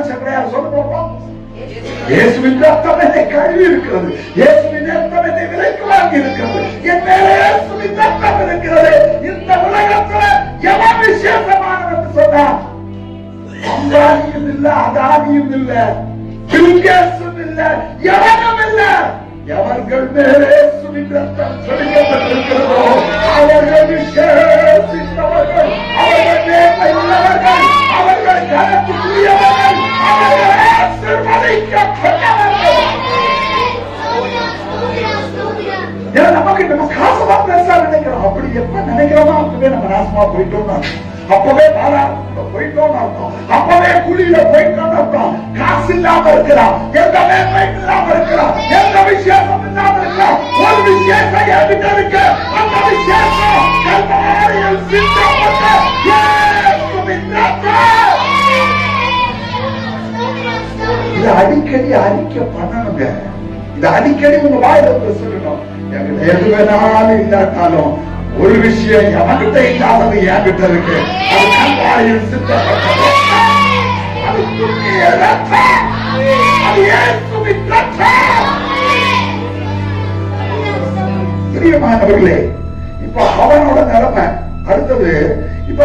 மனுஷன் கிடையாது. சொல்ல போறோம், இயேசுவின் ரத்தம் என்னை கழுவி இருக்கிறது, இயேசுவின் ரத்தம் என்னை விலைக்கு வாங்கி இருக்கிறது, என் மேல இயேசுவின் ரத்தம் இருக்கிறது. இந்த உலகத்துல எவன் விசேஷமானவன் என்று சொன்னார்? அம்பானியும் இல்ல, அதானியும் இல்ல, பில்கேட்ஸும் இல்ல, எவனும் இல்ல. எவர்கள் மேலே இயேசுவின் ரத்தம் சொரிக்கப்பட்டிருக்கிறதோ அவர்கள் விசேஷித்தவர்கள், அவர்கள் மேன்மை உள்ளவர்கள், அவர்கள் கனத்துக்குரியவர்கள், அவர்கள் ஆசீர்வதிக்கப்பட்டவர்கள். நமக்கு நம்ம காசுமா பெருசா நினைக்கிறோம். அப்படி எப்ப நினைக்கிறோமோ அப்பவே நம்ம நாசமா போயிட்டோம், அப்பவே பாராட்டு போயிட்டோம் அர்த்தம், அப்பவே குழியில போயிட்டோம் அர்த்தம். காசு இல்லாம இருக்கிறான், எந்த மேன்மை இல்லாம இருக்கிறான், எந்த விசேஷம் இல்லாம இருக்கிறான். ஒரு விசேஷம் என்கிட்ட இருக்கு, அந்த விசேஷம் கல்வாரியில் சிந்தப்பட்ட இயேசுவின் ரத்தம். இதை அடிக்கடி அறிக்கை பண்ணணுங்க. இதை அடிக்கடி உங்க வாயில சொல்லணும். என்கிட்ட எது வேணாலும் இல்லாட்டாலும் ஒரு விஷயம் எவன்கிட்ட இல்லாதது என்கிட்ட இருக்கு, அது கல்வாரியில் சிந்தப்பட்டது, அது துணிய ரத்தம், அது இயேசுவின் ரத்தம். பிரியமானவர்களே, இப்ப அவனோட நிலைமை அடுத்தது. இப்ப